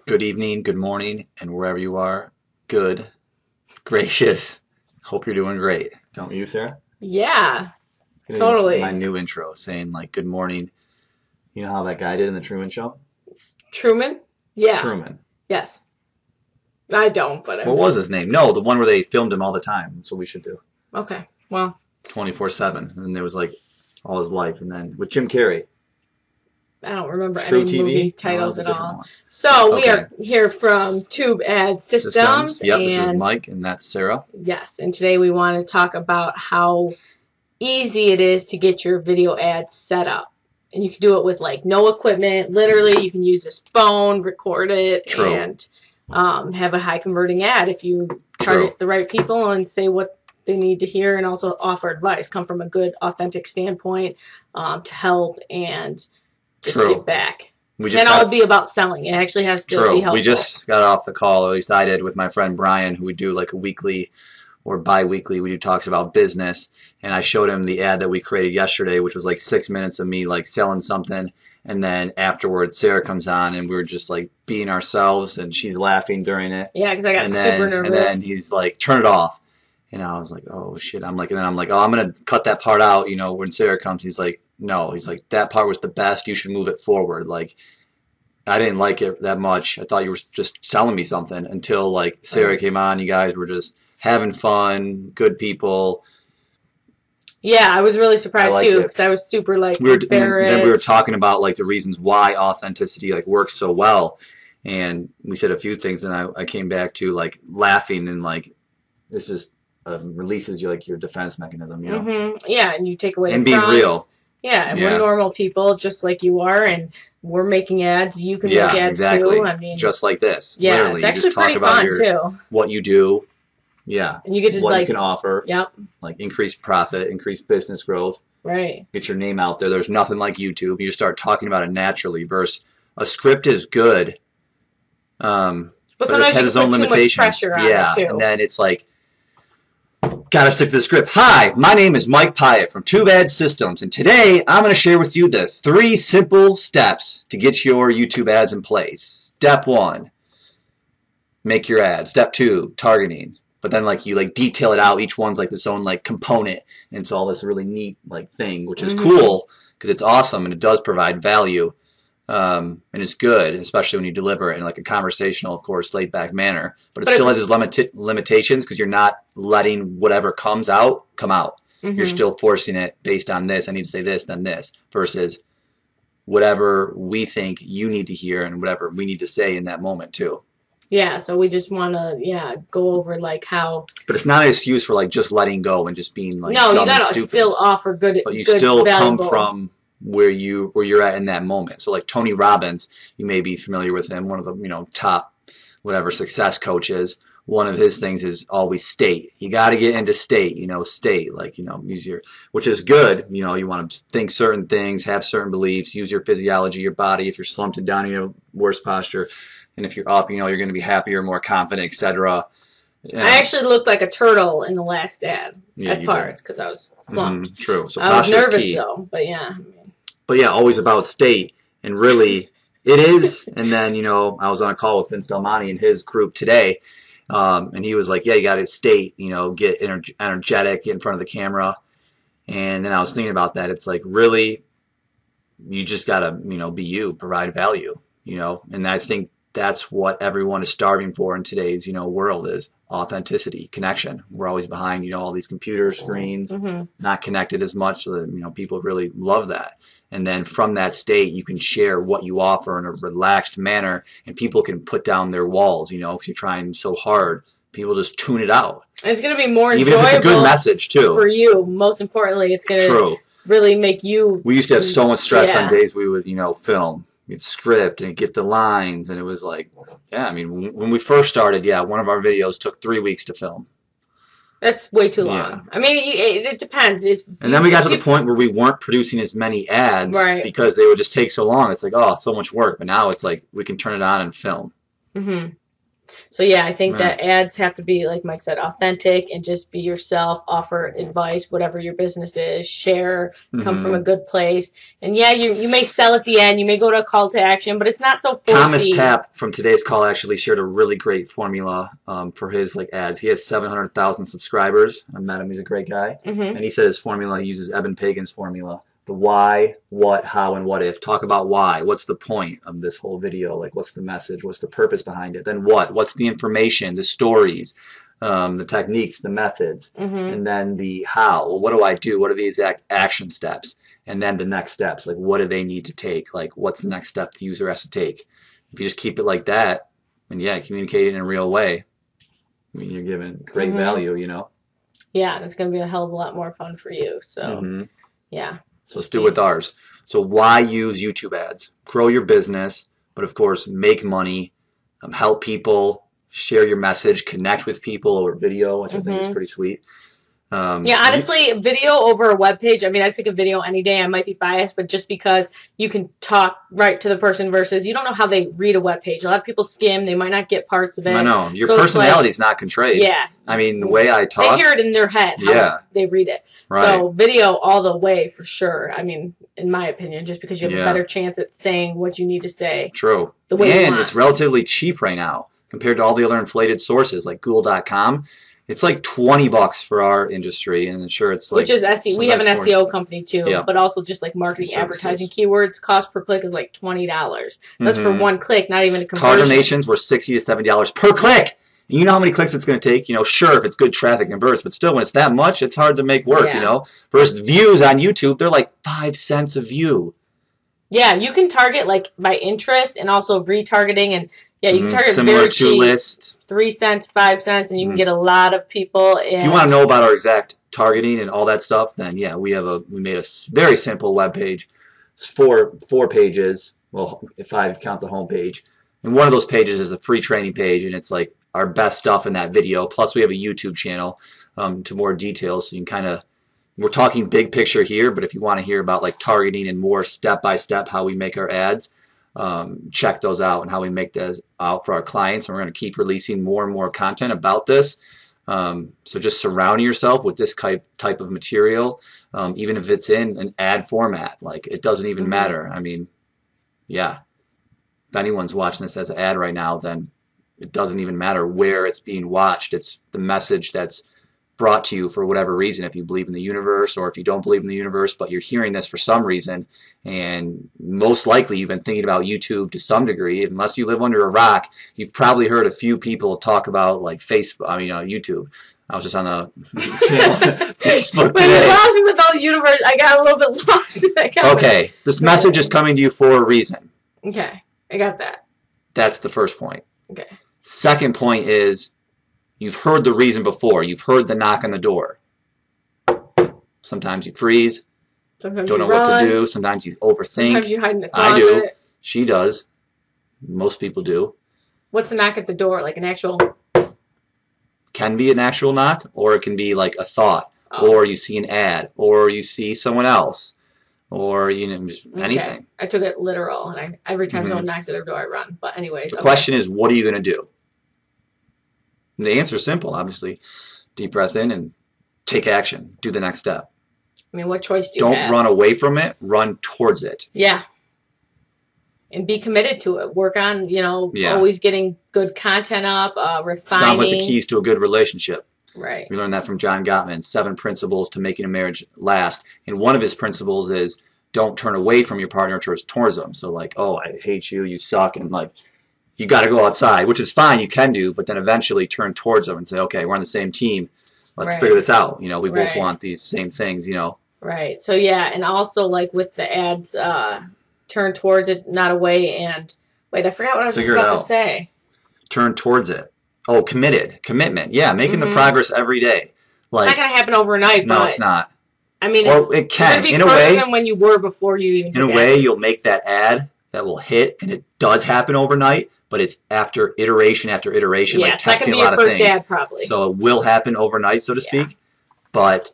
Good evening, good morning, and wherever you are, good, gracious. Hope you're doing great. Don't you, Sarah? Yeah, It's gonna be my totally. new intro saying like good morning. You know how that guy did in the Truman Show? Truman? Yeah, Truman. yes. I don't, but I'm What was just his name? No, the one where they filmed him all the time. That's what we should do. okay. Well, 24/7. And there was like all his life. And then with Jim Carrey. I don't remember True any movie TV? No, that was titles a at different all. one. So we Okay. are here from Tube Ad Systems. Systems, Yep, this is and Mike, and that's Sarah. yes, and today we want to talk about how easy it is to get your video ads set up. And you can do it with like no equipment. Literally, you can use this phone, record it, True. and have a high converting ad if you True. target the right people and say what they need to hear, and also offer advice. Come from a good, authentic standpoint to help and just True. give back. We just And got all be about selling. It actually has to be True. helpful. We just got off the call, at least I did, with my friend Brian, who we do like a weekly or bi-weekly. We do talks about business, and I showed him the ad that we created yesterday, which was like 6 minutes of me like selling something, and then afterwards Sarah comes on, and we were just like being ourselves, and she's laughing during it. Yeah, because I got super nervous. And then he's like, "Turn it off," and I was like, "Oh shit!" And then I'm like, "Oh, I'm gonna cut that part out." You know, when Sarah comes, he's like, "No," he's like, "That part was the best. You should move it forward." Like, I didn't like it that much. I thought you were just selling me something until like Sarah came on. You guys were just having fun, good people. Yeah, I was really surprised liked too it. because I was super like Then embarrassed. we were talking about like the reasons why authenticity like works so well, and we said a few things. And I came back to like laughing and like this just releases you like your defense mechanism, you know, Yeah, and you take away and the being fronts. real. Yeah, and Yeah. we're normal people just like you are, and we're making ads. You can make ads exactly. too. I mean, just like this. yeah, Literally, it's you actually just talk pretty about fun your too. what you do. Yeah, And you get to what you like, can offer. yep, Like increase profit, increase business growth, right. get your name out there. There's nothing like YouTube. You just start talking about it naturally. Versus a script is good, But but it sometimes has you its can own put too much limitations. pressure on Yeah, it too. and then it's like, gotta stick to the script. Hi, my name is Mike Pyatt from Tube Ad Systems, and today I'm going to share with you the 3 simple steps to get your YouTube ads in place. Step 1, make your ad. Step 2, targeting. But then like you like detail it out. Each one's like its own like component, and it's all this really neat like thing, which is cool because it's awesome and it does provide value, and it's good, especially when you deliver it in like a conversational, of course, laid back manner. But it still has its limitations because you're not letting whatever comes out come out. You're still forcing it based on this. I need to say this, then this, versus whatever we think you need to hear and whatever we need to say in that moment too. Yeah, so we just want to go over like how. But it's not an excuse for like just letting go and just being like No, dumb you gotta and stupid. still offer good. But you good, still valuable. come from where you're at in that moment. So like Tony Robbins, you may be familiar with him, one of the top whatever success coaches. One of his things is always state. You got to get into state, state, like, use your, which is good. You want to think certain things, have certain beliefs, use your physiology, your body. If you're slumped and down, worse posture. And if you're up, you're going to be happier, more confident, etc. I actually looked like a turtle in the last ad at you parts because I was slumped. True. So I was posture is nervous key. though, but yeah. But yeah, always about state, and really it is. And then I was on a call with Vince Del Monte and his group today, and he was like, "Yeah, you got to state, get energetic, get in front of the camera." And then I was thinking about that. It's like really, you just got to be you, provide value, and I think that's what everyone is starving for in today's world is authenticity, connection. We're always behind all these computer screens, not connected as much, so that people really love that. And then from that state you can share what you offer in a relaxed manner, and people can put down their walls, because you're trying so hard. People just tune it out. And it's going to be more even enjoyable if it's a good message too for you. Most importantly, it's going to really make you. We used to have so much stress on days we would film. You'd script and get the lines, and it was like, yeah, I mean, when we first started, one of our videos took 3 weeks to film. That's way too long. I mean, it depends. And then we got to the point where we weren't producing as many ads because they would just take so long. It's like, oh, so much work. But now it's like we can turn it on and film. So yeah, I think that ads have to be, like Mike said, authentic and just be yourself, offer advice, whatever your business is, share, come from a good place. And yeah, you may sell at the end, you may go to a call to action, but it's not so forcey. Thomas Tapp from today's call actually shared a really great formula for his ads. He has 700,000 subscribers. I met him, he's a great guy. And he said his formula, he uses Evan Pagan's formula. The why, what, how, and what if. Talk about why. What's the point of this whole video? Like, what's the message? What's the purpose behind it? Then what? What's the information, the stories, the techniques, the methods? And then the how. Well, what do I do? What are the exact action steps? And then the next steps. Like, what do they need to take? Like, what's the next step the user has to take? If you just keep it like that, and yeah, communicate it in a real way, I mean, you're giving great value, you know? Yeah, and it's going to be a hell of a lot more fun for you. So, yeah. So let's do it with ours. So why use YouTube ads? Grow your business, but of course, make money, help people, share your message, connect with people over video, which I think is pretty sweet. Yeah, honestly, video over a web page. I mean, I'd pick a video any day. I might be biased, but just because you can talk right to the person versus you don't know how they read a web page. A lot of people skim. They might not get parts of it. I know. Your personality is not portrayed. Yeah. I mean, the way I talk. They hear it in their head. How they read it. Right. So video all the way for sure. I mean, in my opinion, just because you have a better chance at saying what you need to say. True. The way you and want. It's relatively cheap right now compared to all the other inflated sources like Google.com. It's like $20 for our industry, and I'm sure it's like... Which is SEO. We have an SEO company too, but also just like marketing, advertising keywords. Cost per click is like $20. That's for one click, not even a conversion. Car donations were $60 to $70 per click. And you know how many clicks it's going to take? You know, sure, if it's good traffic converts, but still, when it's that much, it's hard to make work, you know? Versus views on YouTube, they're like 5 cents a view. Yeah, you can target like by interest and also retargeting, and you can target similar very to cheap, list. 3 cents, 5 cents, and you can get a lot of people. And if you want to know about our exact targeting and all that stuff, then yeah, we made a very simple web page. It's four pages. Well, if I count the home page, and one of those pages is a free training page, and it's like our best stuff in that video. Plus, we have a YouTube channel to more details, so you can kind of. We're talking big picture here, but if you want to hear about like targeting and more step-by-step how we make our ads, check those out and how we make those out for our clients. And we're going to keep releasing more and more content about this. So just surround yourself with this type of material, even if it's in an ad format. Like, it doesn't even matter. I mean, yeah, if anyone's watching this as an ad right now, then it doesn't even matter where it's being watched. It's the message that's brought to you for whatever reason, if you believe in the universe or if you don't believe in the universe, but you're hearing this for some reason, and most likely you've been thinking about YouTube to some degree. Unless you live under a rock, you've probably heard a few people talk about like YouTube. I was just on the channel Facebook today. When you lost me with all universe, I got a little bit lost. Okay, this message is coming to you for a reason. Okay, I got that. That's the first point. Okay. Second point is, you've heard the reason before. You've heard the knock on the door. Sometimes you freeze. Sometimes don't you know run. what to do. Sometimes you overthink. Sometimes you hide in the closet. I do. She does. Most people do. What's the knock at the door? Like an actual... Can be an actual knock, or it can be like a thought, or you see an ad, or you see someone else, or just anything. I took it literal, and every time someone knocks at our door, I run. But anyways, the question is, what are you going to do? And the answer is simple, obviously. Deep breath in and take action. Do the next step. I mean, what choice do you have? Don't run away from it. Run towards it. Yeah. And be committed to it. Work on, always getting good content up, refining. Sounds like the keys to a good relationship. Right. We learned that from John Gottman, 7 principles to making a marriage last. And one of his principles is don't turn away from your partner towards them. So like, oh, I hate you, you suck, and like, you got to go outside, which is fine, you can do, but then eventually turn towards them and say, okay, we're on the same team. Let's figure this out. We both want these same things, Right. So, yeah, and also, like, with the ads, turn towards it, not away, and... Wait, I forgot what I was just about to say. Turn towards it. Oh, commitment. Yeah, making the progress every day. Like, it's not going to happen overnight, no, it's not. I mean, it can. In a way, than when you were before you even in a way, you'll make that ad that will hit, and it does happen overnight, but it's after iteration after iteration, like testing a lot of things. Ad, probably. So it will happen overnight, so to speak, but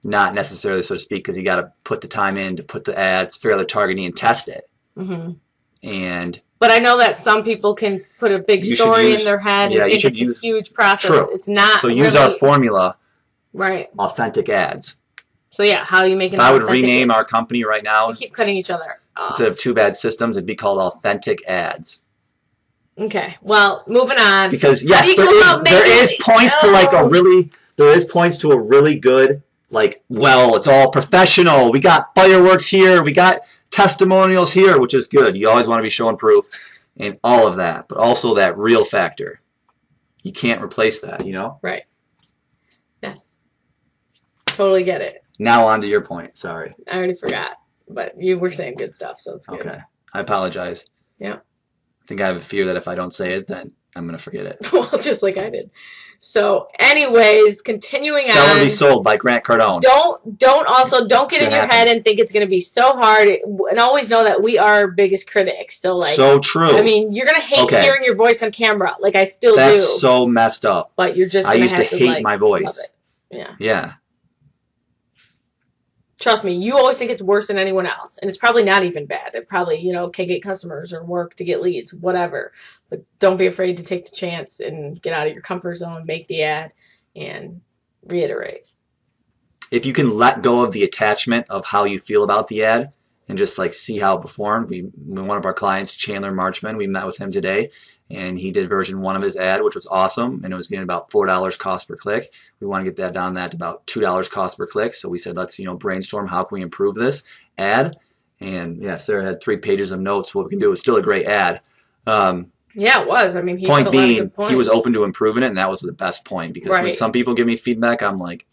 not necessarily, so to speak, because you got to put the time in to put the ads, figure out the targeting, and test it. But But I know that some people can put a big story in their head and think it's a huge process. True. It's not. So use our formula. Right. Authentic ads. So yeah, how are you making? If I would rename our company right now, we keep cutting each other off. Instead of Too Bad Systems, it'd be called Authentic Ads. Okay. Well, moving on. Because yes, there is points to like a really good like, well, it's all professional. We got fireworks here. We got testimonials here, which is good. You always want to be showing proof and all of that, but also that real factor. You can't replace that, you know? Right. Yes. Totally get it. Now on to your point. Sorry. I already forgot, but you were saying good stuff, so it's good. Okay. I apologize. Yeah. I think I have a fear that if I don't say it, then I'm going to forget it. Well, just like I did. So, anyways, continuing on. Sell and Be Sold by Grant Cardone. Don't get in your head and think it's going to be so hard. And always know that we are our biggest critics. So, like. So true. I mean, you're going to hate hearing your voice on camera. Like, I still do. That's so messed up. But you're just going to have to, I used to hate my voice. Love it. Yeah. Yeah. Trust me, you always think it's worse than anyone else. And it's probably not even bad. It probably, can get customers or work to get leads, whatever. But don't be afraid to take the chance and get out of your comfort zone, make the ad, and reiterate. If you can let go of the attachment of how you feel about the ad and just like see how it performed. One of our clients, Chandler Marchman, we met with him today, and he did version 1 of his ad, which was awesome, and it was getting about $4 cost per click. We want to get that down to about $2 cost per click. So we said, let's brainstorm how can we improve this ad. And yeah, Sarah had 3 pages of notes. What we can do is still a great ad. Yeah, it was. I mean, he point had a lot of being, good points. he was open to improving it, and that was the best point. Because when some people give me feedback, I'm like,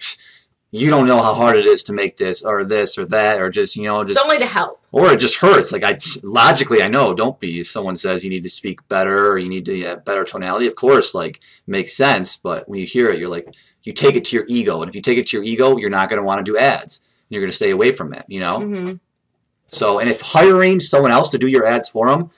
you don't know how hard it is to make this or that, or just it's only to help. Or it just hurts. Like logically, I know. Don't be. If someone says you need to speak better or you need to have better tonality, of course, like makes sense. But when you hear it, you're like, you take it to your ego, and if you take it to your ego, you're not going to want to do ads. You're going to stay away from it. Mm-hmm. So, and if hiring someone else to do your ads for them,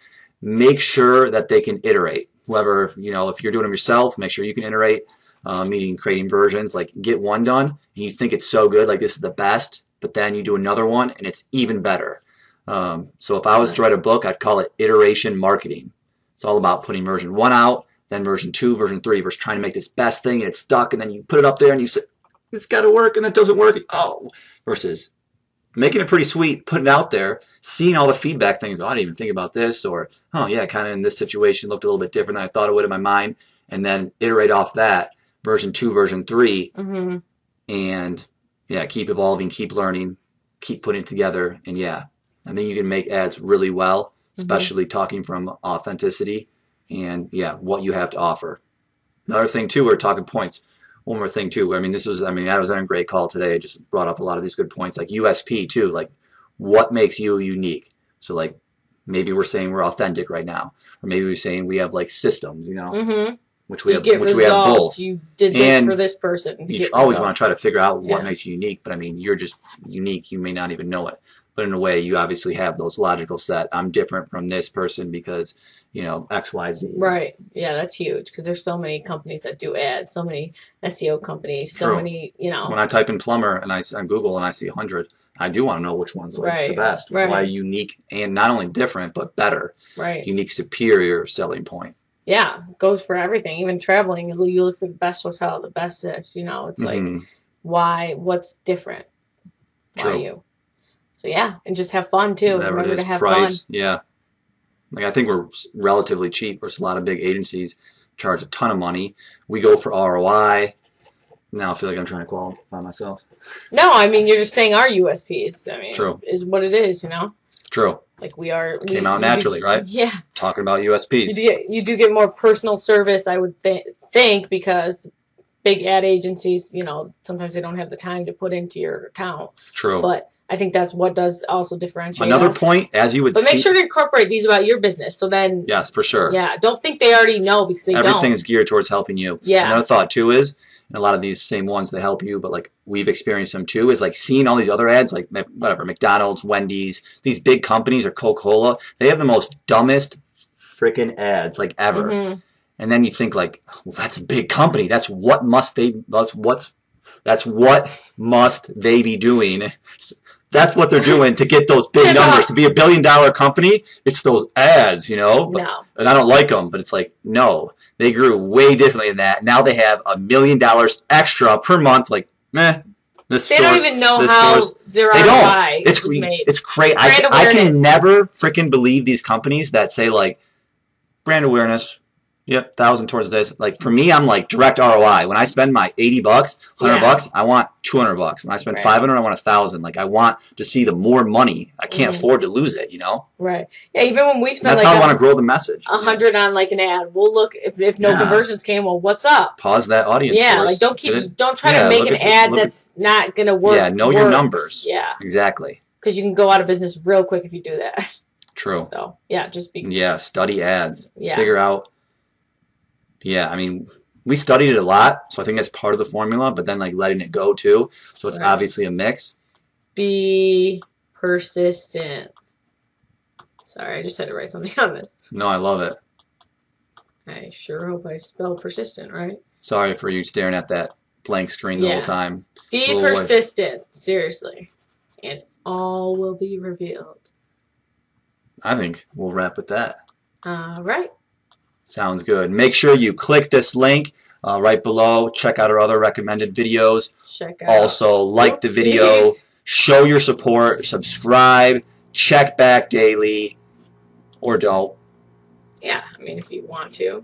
make sure that they can iterate. Whoever, if you're doing them yourself, make sure you can iterate. Meaning creating versions, like get one done and you think it's so good, like this is the best, but then you do another one and it's even better. So if I was to write a book, I'd call it iteration marketing. It's all about putting version 1 out, then version 2, version 3, versus trying to make this best thing and it's stuck, and then you put it up there and you say, it's got to work, and it doesn't work. Versus making it pretty sweet, putting it out there, seeing all the feedback things. I didn't even think about this, or, oh yeah, kind of in this situation looked a little bit different than I thought it would in my mind, and then iterate off that. Version 2, version 3, and yeah, keep evolving, keep learning, keep putting it together, and yeah, I think you can make ads really well, especially talking from authenticity and yeah, what you have to offer. Another thing too, we're talking points. One more thing too. I was on a great call today. I just brought up a lot of these good points, like USP too, like what makes you unique. So like maybe we're saying we're authentic right now, or maybe we're saying we have like systems, which we have both. You did this for this person. You always want to try to figure out what makes you unique, but I mean, you're just unique. You may not even know it, but in a way, you obviously have those logical set. I'm different from this person because, X, Y, Z. Right. Yeah, that's huge because there's so many companies that do ads, so many SEO companies, so many, When I type in plumber and on Google and I see 100, I do want to know which one's the best. Right. Why unique and not only different, but better. Right. Unique, superior selling point. Yeah, goes for everything. Even traveling, you look for the best hotel, the best this. It's like, why? What's different? Why you? So yeah, and just have fun too. Whatever Remember it is, to have price, fun. Yeah. Like I think we're relatively cheap versus a lot of big agencies charge a ton of money. We go for ROI. Now I feel like I'm trying to qualify myself. No, I mean you're just saying our USPs. I mean, True. Is what it is. True. Like we came out naturally, right? Yeah. Talking about USPs. You do get more personal service, I would think, because big ad agencies, sometimes they don't have the time to put into your account. True. But I think that's what does also differentiate Another us. point, as you would But make sure to incorporate these about your business. So then. Yes, for sure. Yeah. Don't think they already know because they don't. Everything is geared towards helping you. Yeah. Another thought too is, and a lot of these same ones that help you, but like we've experienced them too, is like seeing all these other ads, like whatever, McDonald's, Wendy's, these big companies, or Coca-Cola, they have the most dumbest freaking ads like ever. And then you think like, well, that's a big company. That's what must they be doing? That's what they're doing to get those big numbers. To be a $1 billion company, it's those ads, you know? But, no. And I don't like them, but it's like, no. They grew way differently than that. Now they have $1 million extra per month. Like, meh. They don't even know how their ROI is made. It's crazy. I can never freaking believe these companies that say, like, brand awareness. Yep, 1,000 towards this. Like for me, I'm like direct ROI. When I spend my $80, $100, I want $200. When I spend 500, I want 1,000. Like I want to see the more money. I can't afford to lose it. You know. Right. Yeah. Even when we spend that's like how I want to grow the message. 100 on like an ad, we'll look if no conversions came. Well, what's up? Pause that audience. Yeah. Source. Like don't try to make an ad that's not gonna work. Yeah. Know your numbers. Yeah. Exactly. Because you can go out of business real quick if you do that. True. So yeah, just be. Yeah. Study ads. Yeah. Figure out. Yeah, I mean, we studied it a lot, so I think that's part of the formula, but then, like, letting it go, too. So it's obviously a mix. Be persistent. Sorry, I just had to write something on this. No, I love it. I sure hope I spelled persistent right. Sorry for you staring at that blank screen the whole time. Be persistent, seriously. And all will be revealed. I think we'll wrap with that. All right. Sounds good. Make sure you click this link right below. Check out our other recommended videos. Check out. Also, like the video. Show your support. Subscribe. Check back daily. Or don't. Yeah, I mean, if you want to.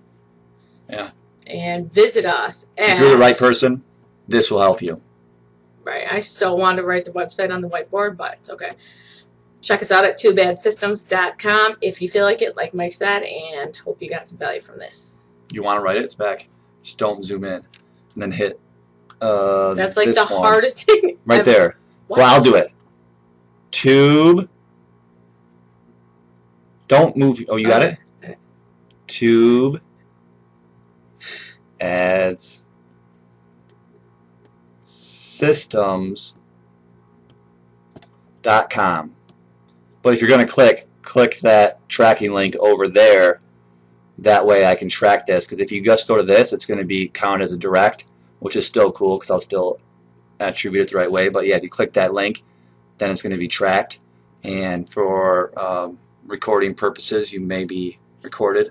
Yeah. And visit us. If you're the right person, this will help you. Right. I so want to write the website on the whiteboard, but it's okay. Check us out at twobadsystems.com if you feel like it, like Mike said, and hope you got some value from this. You want to write it? It's back. Just don't zoom in. And then hit that's like the hardest thing. Right there. What? Well, I'll do it. Tube. Don't move. Oh, you got it? Tube. Ads. Systems.com. But if you're going to click that tracking link over there. That way I can track this. Because if you just go to this, it's going to be counted as a direct, which is still cool because I'll still attribute it the right way. But yeah, if you click that link, then it's going to be tracked. And for recording purposes, you may be recorded.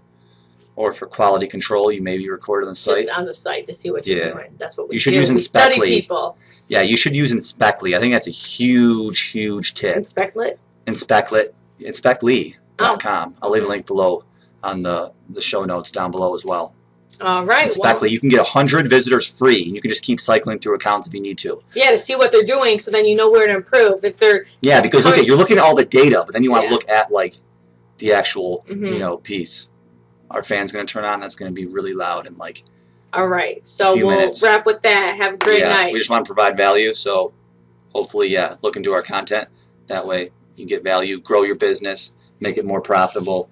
Or for quality control, you may be recorded on the site. Just on the site to see what you're doing. That's what we do. You should use Inspectly. Study people. Yeah, you should use Inspectly. I think that's a huge tip. Inspectly? Inspectly.com. I'll leave a link below on the show notes down below as well. All right. Inspectly, you can get 100 visitors free, and you can just keep cycling through accounts if you need to. Yeah, to see what they're doing, so then you know where to improve. If they're because look, you're looking at all the data, but then you want to look at like the actual piece. Our fan's going to turn on. That's going to be really loud and like. All right. So we'll wrap with that. Have a great night. We just want to provide value. So hopefully, look into our content. That way you get value, grow your business, make it more profitable,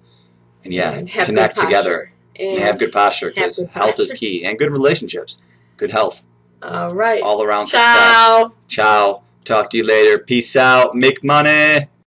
and connect together. And have good posture because health is key. And good relationships. Good health. All right. All around success. Ciao. Talk to you later. Peace out. Make money.